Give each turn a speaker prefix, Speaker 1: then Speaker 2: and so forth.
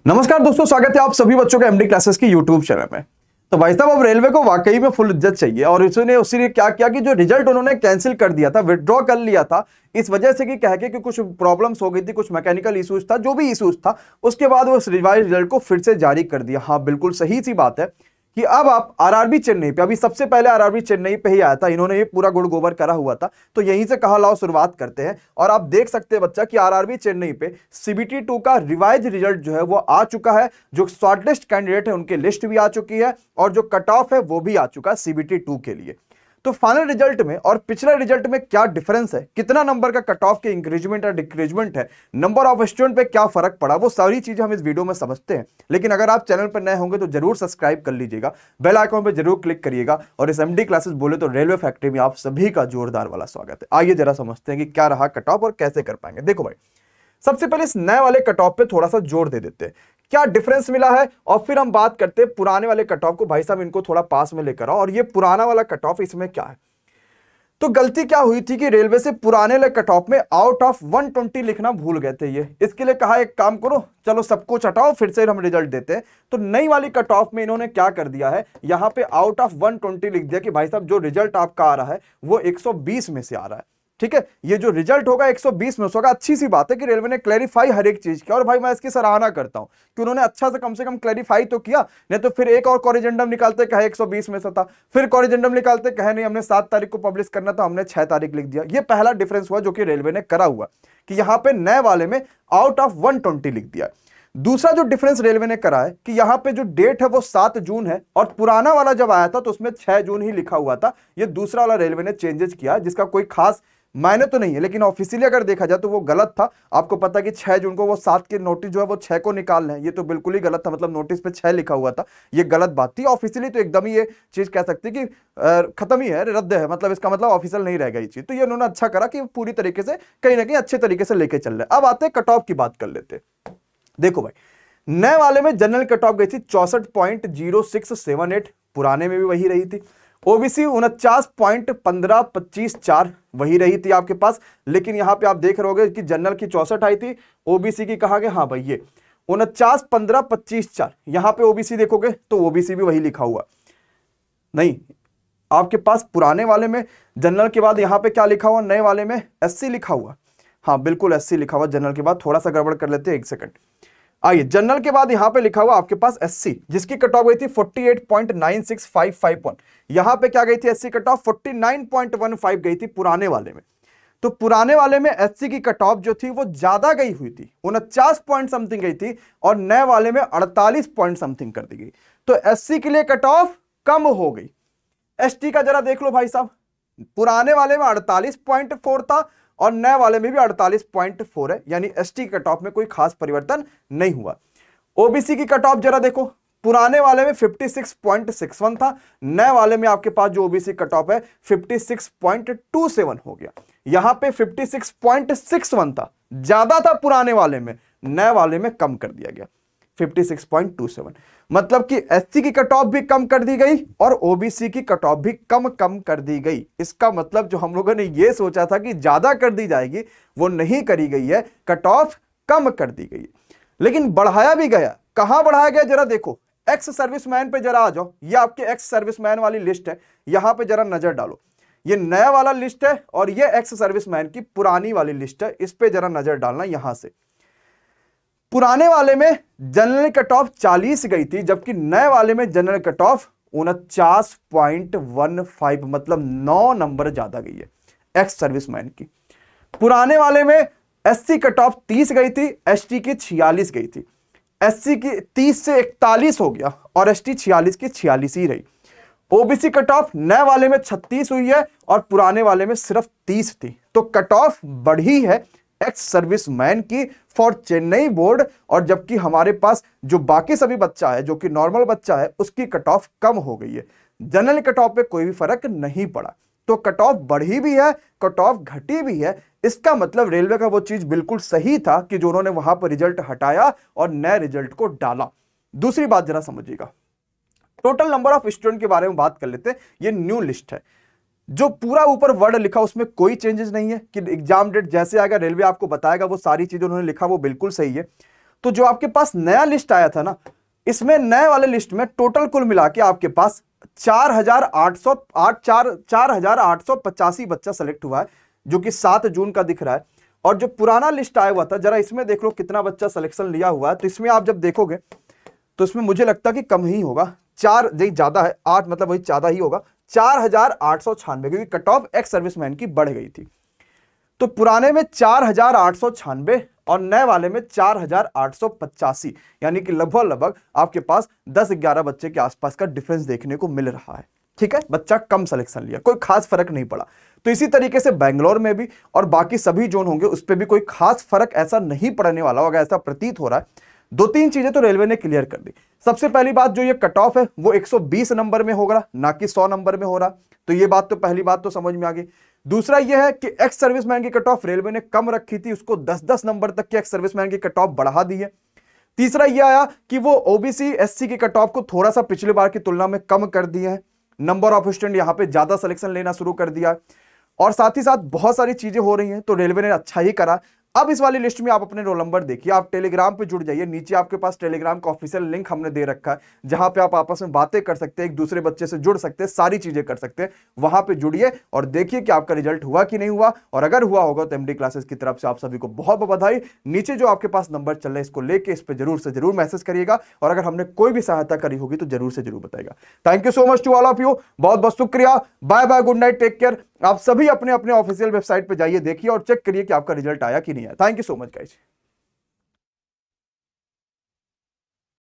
Speaker 1: नमस्कार दोस्तों, स्वागत है आप सभी बच्चों का एमडी क्लासेस की यूट्यूब चैनल में। तो भाई साहब, अब रेलवे को वाकई में फुल इज्जत चाहिए और इसने उसी क्या किया कि जो रिजल्ट उन्होंने कैंसिल कर दिया था, विड्रॉ कर लिया था इस वजह से कि कह के कि कुछ प्रॉब्लम्स हो गई थी, कुछ मैकेनिकल इश्यूज था, जो भी इश्यूज था, उसके बाद वो रिवाइज रिजल्ट को फिर से जारी कर दिया। हाँ, बिल्कुल सही सी बात है कि अब आप आरआरबी चेन्नई पे, अभी सबसे पहले आरआरबी चेन्नई पे ही आया था, इन्होंने ये पूरा गुड़ गोबर करा हुआ था, तो यहीं से कहा लाओ शुरुआत करते हैं। और आप देख सकते हैं बच्चा कि आरआरबी चेन्नई पे सीबीटी 2 का रिवाइज रिजल्ट जो है वो आ चुका है। जो शॉर्टलिस्ट कैंडिडेट है उनकी लिस्ट भी आ चुकी है और जो कट ऑफ है वो भी आ चुका है सीबीटी 2 के लिए। तो फाइनल रिजल्ट में और पिछले रिजल्ट में क्या डिफरेंस है, कितना नंबर का कट ऑफ के इंक्रीजमेंट या डिक्रीजमेंट है, नंबर ऑफ स्टूडेंट पे क्या फर्क पड़ा, वो सारी चीजें हम इस वीडियो में समझते हैं। लेकिन अगर आप चैनल पर नए होंगे तो जरूर सब्सक्राइब कर लीजिएगा, बेल आइकॉन पे जरूर क्लिक करिएगा। और इस एमडी क्लासेस बोले तो रेलवे फैक्ट्री में आप सभी का जोरदार वाला स्वागत है। आइए जरा समझते हैं कि क्या रहा कट ऑफ और कैसे कर पाएंगे। देखो भाई, सबसे पहले इस नए वाले कट ऑफ पे थोड़ा सा जोर दे देते हैं, क्या डिफरेंस मिला है, और फिर हम बात करते हैं पुराने वाले कट ऑफ को। भाई साहब, इनको थोड़ा पास में लेकर आओ और ये पुराना वाला कट ऑफ, इसमें क्या है। तो गलती क्या हुई थी कि रेलवे से पुराने वाले कट ऑफ में आउट ऑफ 120 लिखना भूल गए थे ये। इसके लिए कहा एक काम करो, चलो सब कुछ हटाओ, फिर से हम रिजल्ट देते हैं। तो नई वाली कट ऑफ में इन्होंने क्या कर दिया है, यहां पे आउट ऑफ 120 लिख दिया कि भाई साहब जो रिजल्ट आपका आ रहा है वो 120 में से आ रहा है। ठीक है, ये जो रिजल्ट होगा 120 में होगा। अच्छी सी बात है कि रेलवे ने क्लैरिफाई हर एक चीज किया, और भाई मैं इसकी सराहना करता हूं कि उन्होंने अच्छा से कम क्लैरिफाई तो किया। नहीं तो फिर एक और कॉरिजेंडम निकालते कहे 120 में से था, फिर कॉरिजेंडम निकालते कहे नहीं हमने 7 तारीख को पब्लिश करना था, हमने 6 तारीख लिख दिया। ये पहला डिफरेंस हुआ जो कि रेलवे ने करा हुआ कि यहां पे नए वाले में आउट ऑफ 120 लिख दिया। दूसरा जो डिफरेंस रेलवे ने करा है कि यहां पे जो डेट है वो 7 जून है, और पुराना वाला जब आया था तो उसमें 6 जून ही लिखा हुआ था। ये दूसरा वाला रेलवे ने चेंजेस किया, जिसका कोई खास मायने तो नहीं है, लेकिन ऑफिशियली अगर देखा जाए तो वो गलत था। आपको पता कि 6 जून को वो 7 के नोटिस जो है वो 6 को निकाल रहे हैं, ये तो बिल्कुल ही गलत था। मतलब नोटिस पे 6 लिखा हुआ था, ये गलत बात थी। ऑफिशियली तो एकदम ही ये चीज कह सकते कि खत्म ही है, रद्द है, मतलब इसका मतलब ऑफिशियल नहीं रहेगा ये चीज। तो ये उन्होंने अच्छा करा कि पूरी तरीके से कहीं ना कहीं अच्छे तरीके से लेके चल रहे। अब आते हैं कट ऑफ की बात कर लेते। देखो भाई, नए वाले में जनरल कट ऑफ गई थी 64.0678, पुराने में भी वही रही थी। ओबीसी 49.1525 वही रही थी आपके पास। लेकिन यहां पे आप देख रहे होगे कि जनरल की 64 आई थी, ओबीसी की कहा गया, हाँ भाई ये 49.1525, यहां पे ओबीसी देखोगे तो ओबीसी भी वही लिखा हुआ नहीं। आपके पास पुराने वाले में जनरल के बाद यहां पे क्या लिखा हुआ, नए वाले में एससी लिखा हुआ। हाँ बिल्कुल एससी लिखा हुआ जनरल के बाद। थोड़ा सा गड़बड़ कर लेते हैं, एक सेकंड। आइए, जनरल के बाद यहां पे लिखा हुआ आपके पास एससी, जिसकी कट ऑफ गई थी 48.96551। यहां पे क्या गई थी एससी कट ऑफ 49.15 गई थी पुराने वाले में। तो पुराने वाले में एससी की कट ऑफ जो थी वो ज्यादा गई हुई थी, 49 पॉइंट समथिंग गई थी, और नए वाले में 48 पॉइंट समथिंग कर दी गई। तो एससी के लिए कट ऑफ कम हो गई। एसटी का जरा देख लो भाई साहब, पुराने वाले में 48.4 था और नए वाले में भी 48.4 है, यानी एसटी कट ऑफ में कोई खास परिवर्तन नहीं हुआ। ओबीसी की कट ऑफ जरा देखो, पुराने वाले में 56.61 था, नए वाले में आपके पास जो ओबीसी कट ऑफ है 56.27 हो गया। यहां पे 56.61 था, ज्यादा था पुराने वाले में, नए वाले में कम कर दिया गया 56.27। मतलब कि एससी की कट ऑफ भी कम कर दी गई और ओबीसी की कट ऑफ भी कम कर दी गई। इसका मतलब जो हम लोगों ने ये सोचा था कि ज्यादा कर दी जाएगी वो नहीं करी गई है, कट ऑफ कम कर दी गई। लेकिन बढ़ाया भी गया। कहां बढ़ाया गया जरा देखो, एक्स सर्विसमैन पे जरा आ जाओ। ये आपके एक्स सर्विसमैन वाली लिस्ट है, यहां पे जरा नजर डालो। ये नया वाला लिस्ट है और ये एक्स सर्विसमैन की पुरानी वाली लिस्ट है, इस पे जरा नजर डालना। यहां से पुराने वाले में जनरल कट ऑफ 40 गई थी, जबकि नए वाले में जनरल कट ऑफ 49.15, मतलब 9 नंबर ज्यादा गई है एक्स सर्विसमैन की। पुराने वाले में एससी कट ऑफ 30 गई थी, एसटी की 46 गई थी। एससी की 30 से 41 हो गया और एसटी 46 की 46 ही रही। ओबीसी कट ऑफ नए वाले में 36 हुई है और पुराने वाले में सिर्फ 30 थी। तो कट ऑफ बढ़ी है एक्स सर्विसमैन की फॉर चेन्नई बोर्ड, और जबकि हमारे पास जो बाकी सभी बच्चा है, जो कि नॉर्मल बच्चा है, उसकी कट ऑफ कम हो गई है। जनरल कट ऑफ पे कोई भी फर्क नहीं पड़ा। तो कट ऑफ बढ़ी भी है, कट ऑफ घटी भी है। इसका मतलब रेलवे का वो चीज बिल्कुल सही था कि जो उन्होंने वहां पर रिजल्ट हटाया और नए रिजल्ट को डाला। दूसरी बात जरा समझिएगा, टोटल नंबर ऑफ स्टूडेंट के बारे में बात कर लेते हैं। ये न्यू लिस्ट है, जो पूरा ऊपर वर्ड लिखा उसमें कोई चेंजेस नहीं है कि एग्जाम डेट जैसे आएगा रेलवे आपको बताएगा, वो सारी चीजें उन्होंने लिखा वो बिल्कुल सही है। तो जो आपके पास नया लिस्ट आया था ना, इसमें नए वाले लिस्ट में टोटल कुल मिला के आपके पास 4,885 बच्चा सेलेक्ट हुआ है, जो कि 7 जून का दिख रहा है। और जो पुराना लिस्ट आया हुआ था, जरा इसमें देख लो कितना बच्चा सिलेक्शन लिया हुआ है। तो इसमें आप जब देखोगे तो इसमें मुझे लगता है कि कम ही होगा, 4 ज्यादा है, 8 मतलब वही ज्यादा ही होगा, 4,896, क्योंकि कट ऑफ एक्स सर्विसमैन की बढ़ गई थी। तो पुराने में 4,896 और नए वाले में 4,885, यानी कि लगभग आपके पास 10-11 बच्चे के आसपास का डिफरेंस देखने को मिल रहा है। ठीक है, बच्चा कम सिलेक्शन लिया, कोई खास फर्क नहीं पड़ा। तो इसी तरीके से बेंगलोर में भी और बाकी सभी जोन होंगे उस पर भी कोई खास फर्क ऐसा नहीं पड़ने वाला होगा, ऐसा प्रतीत हो रहा है। 2-3 चीजें तो रेलवे ने क्लियर कर दी। सबसे पहली बात, जो ये कट ऑफ है वो 120 नंबर में होगा, ना कि 100 नंबर में हो रहा। तो ये बात तो पहली बात तो समझ में आ गई। दूसरा यह है कि एक्स सर्विसमैन की कट ऑफ रेलवे ने कम रखी थी, उसको 10-10 नंबर तक की एक्स सर्विसमैन की कट ऑफ बढ़ा दी है। तीसरा यह आया कि वो ओबीसी एससी की कट ऑफ को थोड़ा सा पिछले बार की तुलना में कम कर दिया है, नंबर ऑफ स्टूडेंट यहां पे ज्यादा सिलेक्शन लेना शुरू कर दिया है, और साथ ही साथ बहुत सारी चीजें हो रही हैं। तो रेलवे ने अच्छा ही करा। अब इस वाली लिस्ट में आप अपने रोल नंबर देखिए, आप टेलीग्राम पे जुड़ जाइए, नीचे आपके पास टेलीग्राम का ऑफिशियल लिंक हमने दे रखा है, जहां पे आप आपस में बातें कर सकते हैं, एक दूसरे बच्चे से जुड़ सकते हैं, सारी चीजें कर सकते हैं। वहां पे जुड़िए और देखिए कि आपका रिजल्ट हुआ कि नहीं हुआ, और अगर हुआ होगा तो एमडी क्लासेस की तरफ से आप सभी को बहुत बहुत बधाई। नीचे जो आपके पास नंबर चल रहा है इसको लेके इस पर जरूर से जरूर मैसेज करिएगा, और अगर हमने कोई भी सहायता करी होगी तो जरूर से जरूर बताएगा। Thank you so much to all of you, बहुत बहुत शुक्रिया। Bye bye, good night, take care. आप सभी अपने अपने ऑफिशियल वेबसाइट पे जाइए, देखिए और चेक करिए कि आपका रिजल्ट आया कि नहीं आया। Thank you so much guys.